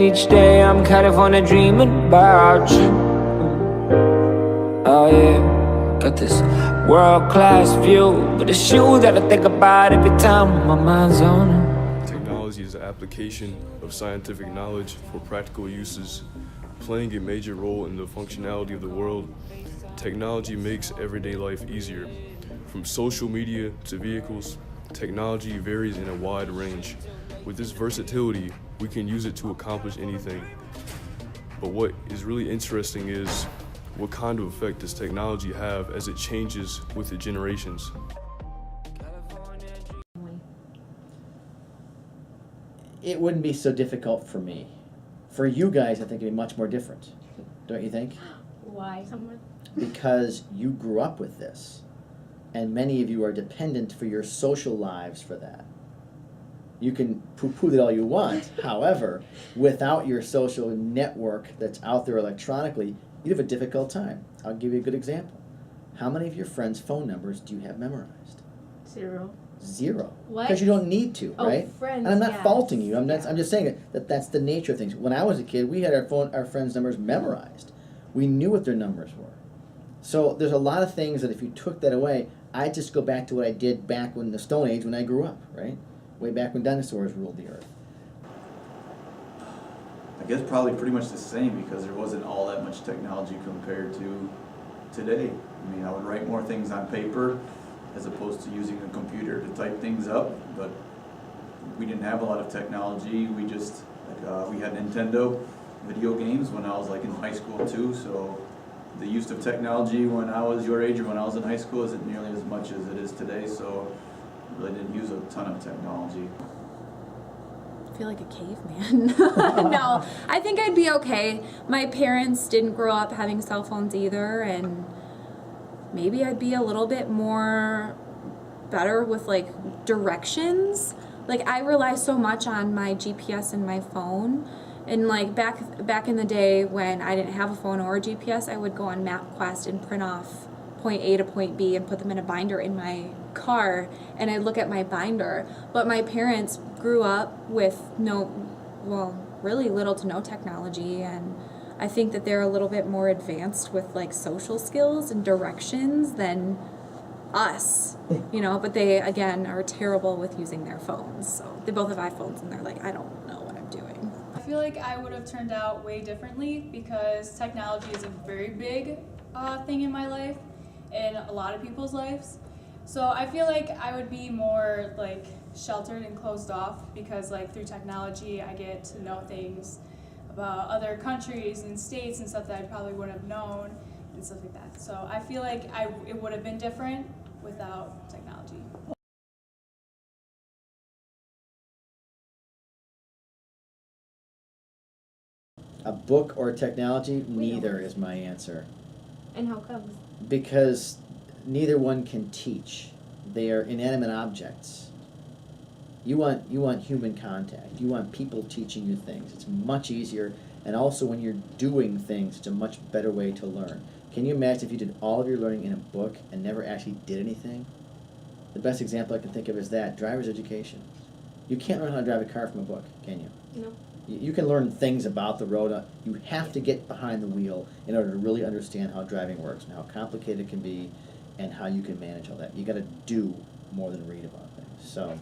each day I'm kind of on a dreaming about you. Oh yeah, got this world-class view, but it's you that I think about every time my mind's on it. Technology is the application of scientific knowledge for practical uses, playing a major role in the functionality of the world. Technology makes everyday life easier. From social media to vehicles, technology varies in a wide range. With this versatility, we can use it to accomplish anything. But what is really interesting is what kind of effect does technology have as it changes with the generations? It wouldn't be so difficult for me. For you guys, I think it'd be much more different. Don't you think? Why? Because you grew up with this. And many of you are dependent for your social lives for that. You can poo-poo that all you want. However, without your social network that's out there electronically, you'd have a difficult time. I'll give you a good example. How many of your friends' phone numbers do you have memorized? 0. 0. What? Because you don't need to, right? Friends, and I'm not yes. faulting you. I'm just saying that that's the nature of things. When I was a kid, we had our friends' numbers memorized. We knew what their numbers were. So there's a lot of things that if you took that away, I'd just go back to what I did back in the Stone Age when I grew up, right? Way back when dinosaurs ruled the earth. I guess probably pretty much the same, because there wasn't all that much technology compared to today. I mean, I would write more things on paper as opposed to using a computer to type things up, but we didn't have a lot of technology. We just, we had Nintendo video games when I was like in high school too, so the use of technology when I was your age or when I was in high school isn't nearly as much as it is today, so I really didn't use a ton of technology. I feel like a caveman. No, I think I'd be okay. My parents didn't grow up having cell phones either, and maybe I'd be a little bit more better with like directions. Like I rely so much on my GPS and my phone. And like back in the day when I didn't have a phone or a GPS, I would go on MapQuest and print off point A to point B and put them in a binder in my car, and I'd look at my binder. But my parents grew up with really little to no technology, and I think that they're a little bit more advanced with like social skills and directions than us, but they again are terrible with using their phones. So they both have iPhones and they're like, I don't know what I'm doing. I feel like I would have turned out way differently because technology is a very big thing in my life and a lot of people's lives. So I feel like I would be more like sheltered and closed off because like through technology I get to know things about other countries and states and stuff that I probably wouldn't have known and stuff like that. So I feel like it would have been different without technology. A book or technology? Neither is my answer. And how comes? Because neither one can teach. They are inanimate objects. You want human contact. You want people teaching you things. It's much easier, and also when you're doing things, it's a much better way to learn. Can you imagine if you did all of your learning in a book and never actually did anything? The best example I can think of is that, driver's education. You can't learn how to drive a car from a book, can you? No. You can learn things about the road. You have to get behind the wheel in order to really understand how driving works and how complicated it can be and how you can manage all that. You got to do more than read about things. So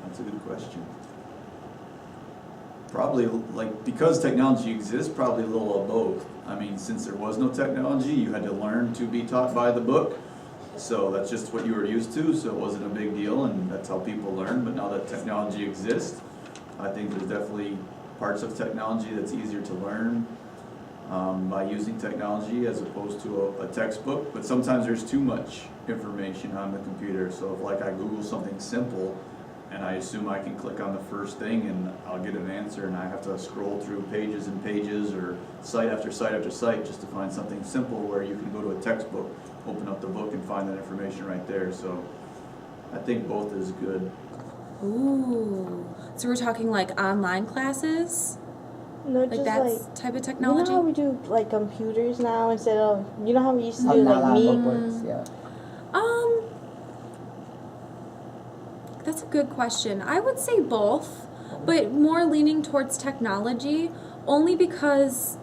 That's a good question. Probably, like, because technology exists, probably a little of both. I mean, since there was no technology, you had to learn to be taught by the book. So that's just what you were used to, so it wasn't a big deal, and that's how people learn. But now that technology exists, I think there's definitely parts of technology that's easier to learn by using technology as opposed to a textbook. But sometimes there's too much information on the computer. So if like I Google something simple and I assume I can click on the first thing and I'll get an answer, and I have to scroll through pages and pages or site after site after site just to find something simple, where you can go to a textbook, open up the book and find that information right there. So I think both is good. Ooh. So we're talking like online classes? No, Like just that type of technology? You know how we do like computers now instead of, you know how we used to How do not like on meet? bookworks, yeah. That's a good question. I would say both. but more leaning towards technology only because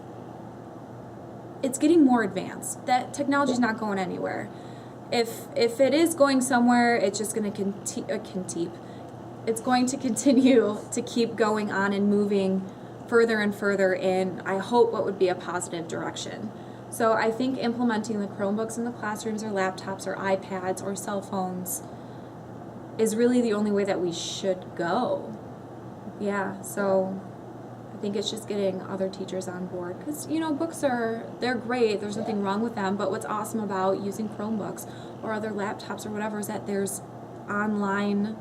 it's getting more advanced. That technology's not going anywhere. If it is going somewhere, it's just going to it's going to continue to keep going on and moving further and further in, I hope, what would be a positive direction. So I think implementing the Chromebooks in the classrooms or laptops or iPads or cell phones is really the only way that we should go. Yeah, so I think it's just getting other teachers on board, because you know, books they're great, there's nothing wrong with them, but what's awesome about using Chromebooks or other laptops or whatever is that there's online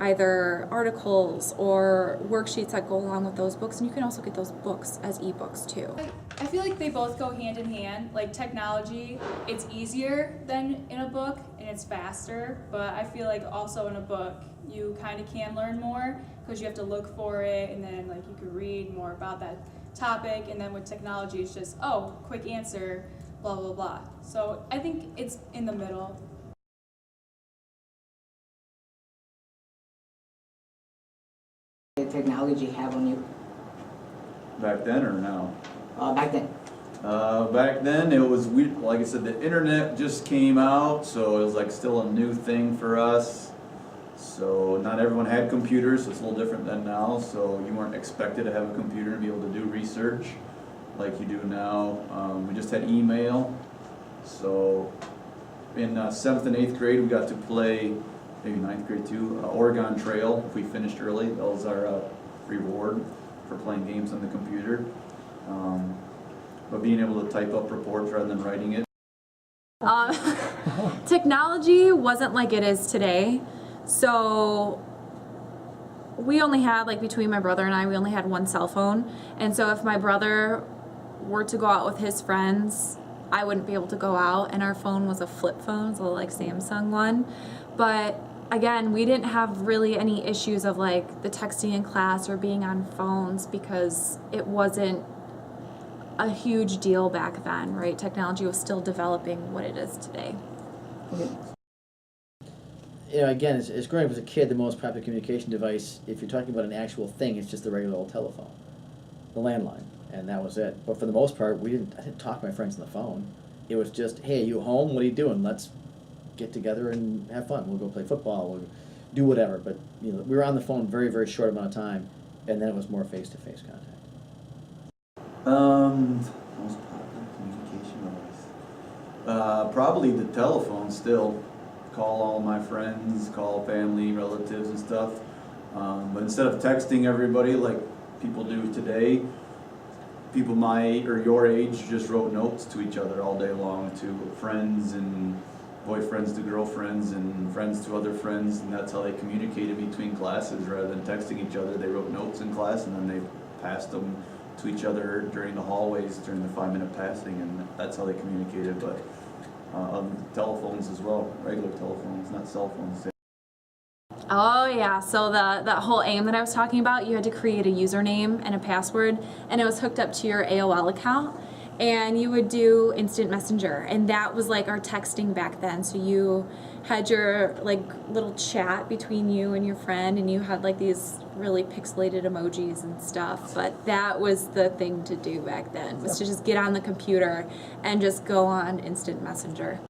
either articles or worksheets that go along with those books, and you can also get those books as ebooks too. I feel like they both go hand in hand. Like technology, it's easier than in a book and it's faster, but I feel like also in a book you kind of can learn more because you have to look for it, and then like you can read more about that topic, and then with technology it's just, oh, quick answer, blah blah blah. So I think it's in the middle. Did technology have on you Back then or now? back then? Back then it was weird. Like I said, the internet just came out, so it was like still a new thing for us. So not everyone had computers, so it's a little different than now. So you weren't expected to have a computer to be able to do research like you do now. We just had email. So in 7th and 8th grade we got to play, maybe 9th grade too, Oregon Trail if we finished early. That was our reward for playing games on the computer. But being able to type up reports rather than writing it. Technology wasn't like it is today. So we only had, like between my brother and I, we only had one cell phone. And so if my brother were to go out with his friends, I wouldn't be able to go out, and our phone was a flip phone, so like Samsung one. But again, we didn't have really any issues of like the texting in class or being on phones because it wasn't a huge deal back then, right? Technology was still developing what it is today. You know, again, as growing up as a kid, the most popular communication device, if you're talking about an actual thing, it's just the regular old telephone, the landline, and that was it. But for the most part, I didn't talk to my friends on the phone. It was just, hey, you home? What are you doing? Let's get together and have fun. We'll go play football. We'll do whatever. But you know, we were on the phone very, very short amount of time, and then it was more face-to-face contact. Most popular communication device. Probably the telephone still. Call all my friends, call family, relatives and stuff. But instead of texting everybody like people do today, people my age or your age just wrote notes to each other all day long, to friends and boyfriends to girlfriends and friends to other friends, and that's how they communicated between classes. Rather than texting each other, they wrote notes in class and then they passed them to each other during the hallways during the 5-minute passing, and that's how they communicated. But telephones as well, regular telephones, not cell phones. Oh yeah, so that whole AIM that I was talking about, you had to create a username and a password, and it was hooked up to your AOL account, and you would do instant messenger, and that was like our texting back then. So you had your like little chat between you and your friend, and you had like these really pixelated emojis and stuff, but that was the thing to do back then, was to just get on the computer and just go on instant messenger.